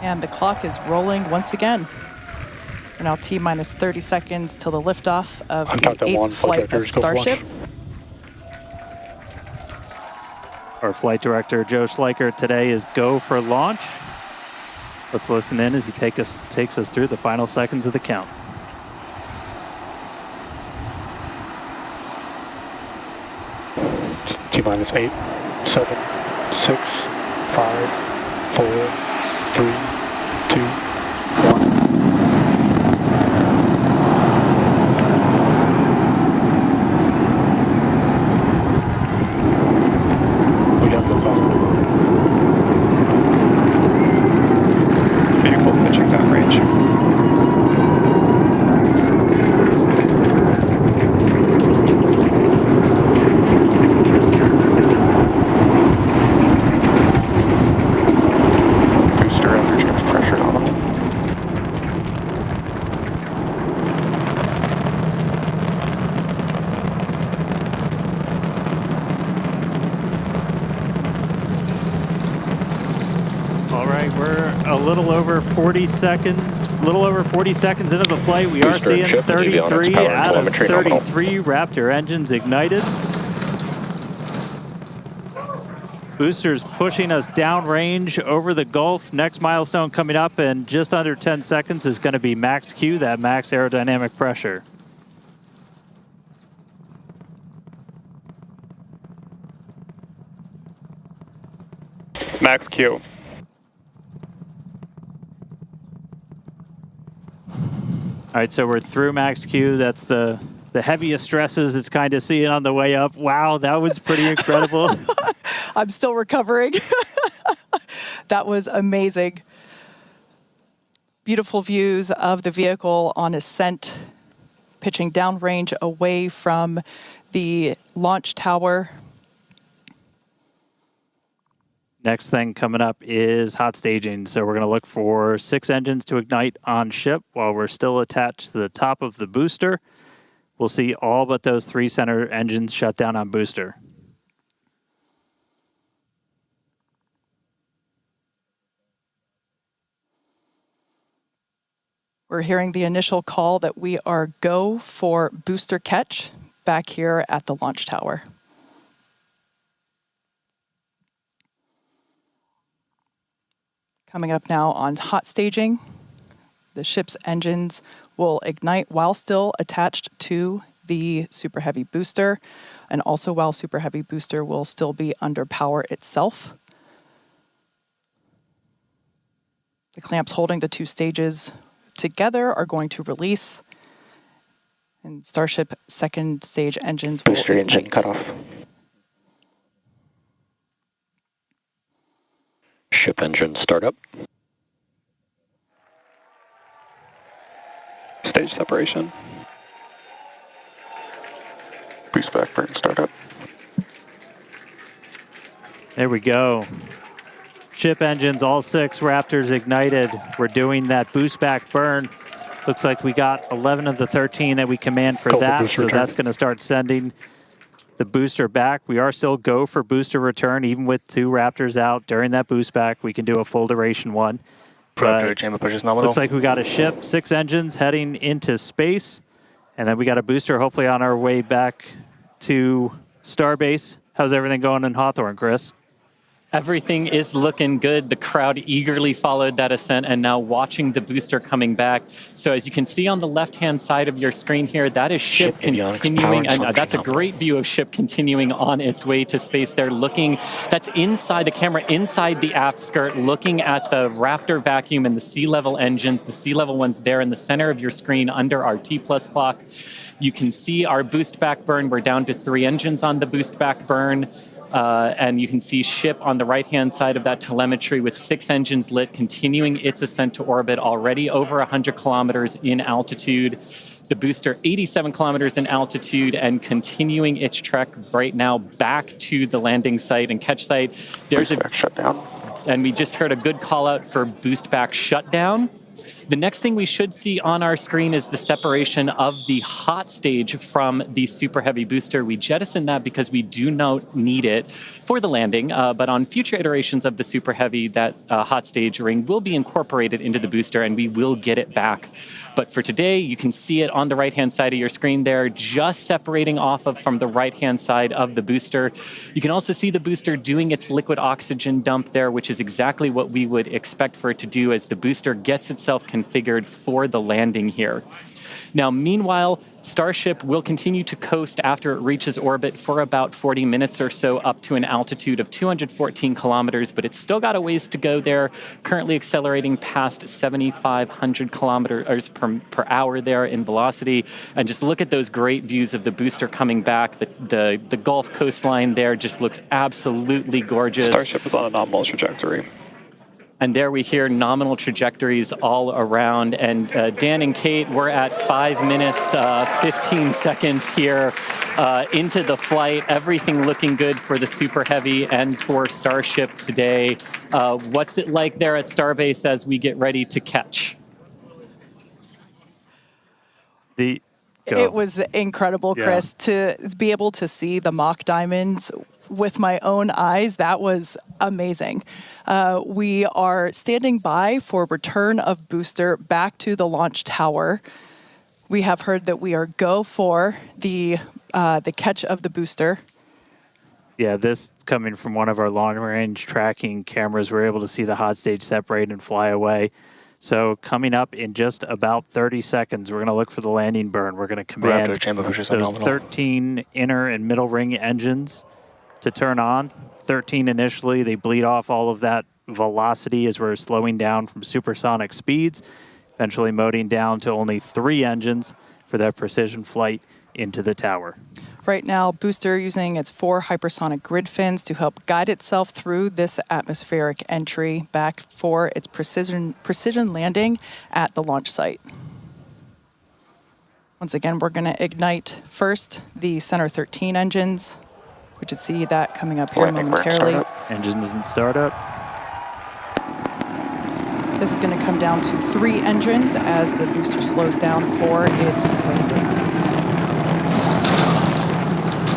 And the clock is rolling once again. We're now T-minus 30 seconds till the liftoff of the 8th flight of Starship. Our flight director, Joe Schleicher, today is go for launch. Let's listen in as he takes us through the final seconds of the count. T-minus 8, 7, 6, 5, 4, 3, 2, 1. We got the vehicle pitching down range. A little over 40 seconds into the flight. We are seeing 33 out of 33 Raptor engines ignited. Boosters pushing us downrange over the Gulf. Next milestone coming up in just under 10 seconds is going to be max Q, that max aerodynamic pressure. Max Q. All right, so we're through max Q. That's the heaviest stresses it's kind of seeing on the way up. Wow, that was pretty incredible. I'm still recovering. That was amazing. Beautiful views of the vehicle on ascent, pitching downrange away from the launch tower. Next thing coming up is hot staging. So we're going to look for 6 engines to ignite on ship while we're still attached to the top of the booster. We'll see all but those 3 center engines shut down on booster. We're hearing the initial call that we are go for booster catch back here at the launch tower. Coming up now on hot staging, the ship's engines will ignite while still attached to the Super Heavy booster, and also while Super Heavy booster will still be under power itself. The clamps holding the 2 stages together are going to release, and Starship second stage engines will booster ignite. Engine cut off. Ship engine startup. Stage separation. Boost back burn startup. There we go. Ship engines, all 6 Raptors ignited. We're doing that boost back burn. Looks like we got 11 of the 13 that we command for that, so that's going to start sending the booster back. We are still go for booster return, even with 2 Raptors out during that boost back. We can do a full duration one. But looks like we got a ship, 6 engines heading into space, and then we got a booster hopefully on our way back to Starbase. How's everything going in Hawthorne, Chris? Everything is looking good. The crowd eagerly followed that ascent and now watching the booster coming back. So as you can see on the left-hand side of your screen here, that is ship continuing. And that's a great view of ship continuing on its way to space. They're looking, that's inside the camera, inside the aft skirt, looking at the Raptor vacuum and the sea-level engines, the sea-level ones there in the center of your screen under our T-plus clock. You can see our boost back burn. We're down to 3 engines on the boost back burn. And you can see ship on the right-hand side of that telemetry with 6 engines lit, continuing its ascent to orbit, already over 100 kilometers in altitude. The booster 87 kilometers in altitude and continuing its trek right now back to the landing site and catch site. There's a shutdown. And we just heard a good call out for boost back shutdown. The next thing we should see on our screen is the separation of the hot stage from the Super Heavy booster. We jettisoned that because we do not need it for the landing, but on future iterations of the Super Heavy, that hot stage ring will be incorporated into the booster and we will get it back. But for today, you can see it on the right-hand side of your screen there, just separating off from the right-hand side of the booster. You can also see the booster doing its liquid oxygen dump there, which is exactly what we would expect for it to do as the booster gets itself configured for the landing here. Now, meanwhile, Starship will continue to coast after it reaches orbit for about 40 minutes or so up to an altitude of 214 kilometers, but it's still got a ways to go there, currently accelerating past 7,500 kilometers per hour there in velocity. And just look at those great views of the booster coming back. The Gulf coastline there just looks absolutely gorgeous. Starship is on a nominal trajectory. And there we hear nominal trajectories all around. And Dan and Kate, we're at 5 minutes, 15 seconds here into the flight. Everything looking good for the Super Heavy and for Starship today. What's it like there at Starbase as we get ready to catch? It was incredible, Chris, to be able to see the mock diamonds with my own eyes. That was amazing. We are standing by for return of booster back to the launch tower. We have heard that we are go for the catch of the booster. Yeah, this coming from one of our long-range tracking cameras, we're able to see the hot stage separate and fly away. So coming up in just about 30 seconds, we're going to look for the landing burn. We're going to command those 13 inner and middle ring engines to turn on. 13 initially, they bleed off all of that velocity as we're slowing down from supersonic speeds, eventually moding down to only 3 engines for that precision flight into the tower. Right now, booster using its 4 hypersonic grid fins to help guide itself through this atmospheric entry back for its precision landing at the launch site. Once again, we're going to ignite first the center 13 engines. We should see that coming up here momentarily. Engines in startup. This is going to come down to 3 engines as the booster slows down for its landing.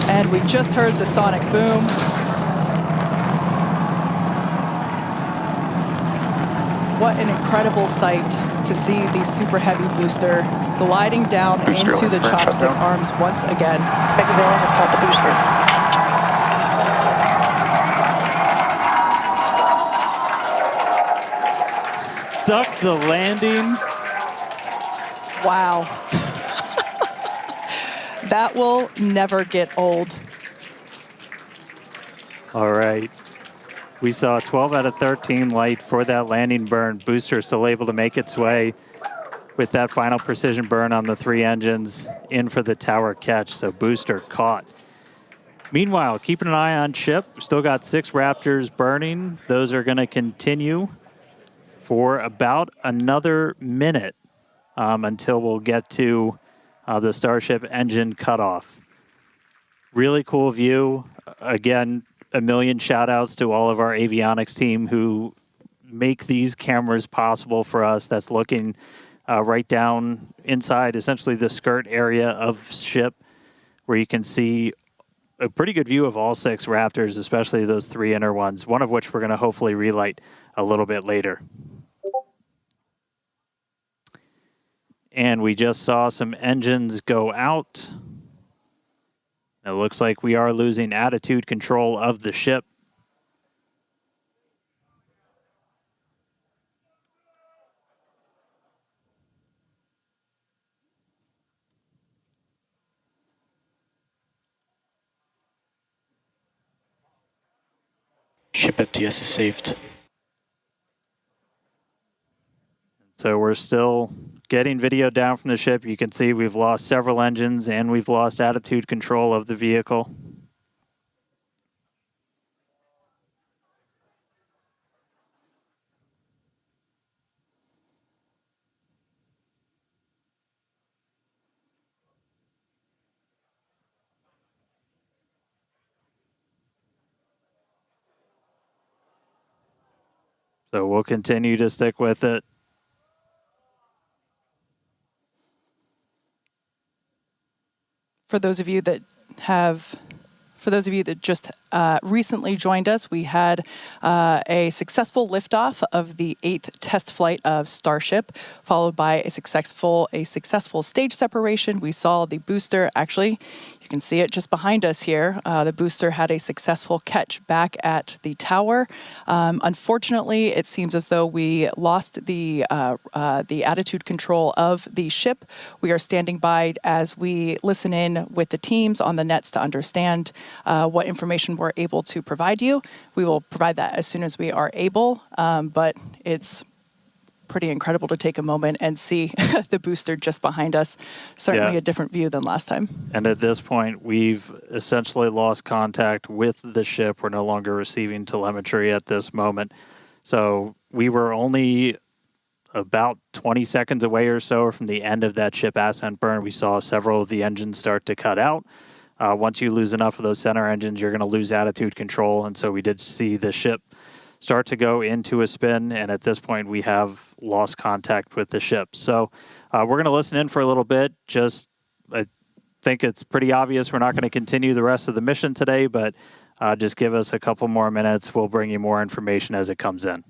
And we just heard the sonic boom. What an incredible sight to see the Super Heavy booster gliding down into the chopstick arms once again. Stuck the landing. Wow. That will never get old. All right. We saw 12 out of 13 light for that landing burn. Booster still able to make its way with that final precision burn on the 3 engines in for the tower catch. So booster caught. Meanwhile, keeping an eye on ship. Still got 6 Raptors burning. Those are going to continue for about another minute until we'll get to the Starship engine cutoff. Really cool view. Again, a million shout outs to all of our avionics team who make these cameras possible for us. That's looking right down inside essentially the skirt area of ship where you can see a pretty good view of all 6 Raptors, especially those 3 inner ones, one of which we're going to hopefully relight a little bit later. And we just saw some engines go out. It looks like we are losing attitude control of the ship. Ship FTS is saved. So we're still getting video down from the ship. You can see we've lost several engines and we've lost attitude control of the vehicle. So we'll continue to stick with it. For those of you that just recently joined us, we had a successful liftoff of the 8th test flight of Starship, followed by a successful stage separation. We saw the booster, actually, you can see it just behind us here. The booster had a successful catch back at the tower. Unfortunately, it seems as though we lost the attitude control of the ship. We are standing by as we listen in with the teams on the nets to understand what information we're able to provide you. We will provide that as soon as we are able, but it's pretty incredible to take a moment and see the booster just behind us. Certainly a different view than last time. And at this point, we've essentially lost contact with the ship. We're no longer receiving telemetry at this moment. So we were only about 20 seconds away or so from the end of that ship ascent burn. We saw several of the engines start to cut out. Once you lose enough of those center engines, you're going to lose attitude control. And so we did see the ship start to go into a spin. And at this point, we have lost contact with the ship. So we're going to listen in for a little bit. I think it's pretty obvious we're not going to continue the rest of the mission today, but just give us a couple more minutes. We'll bring you more information as it comes in.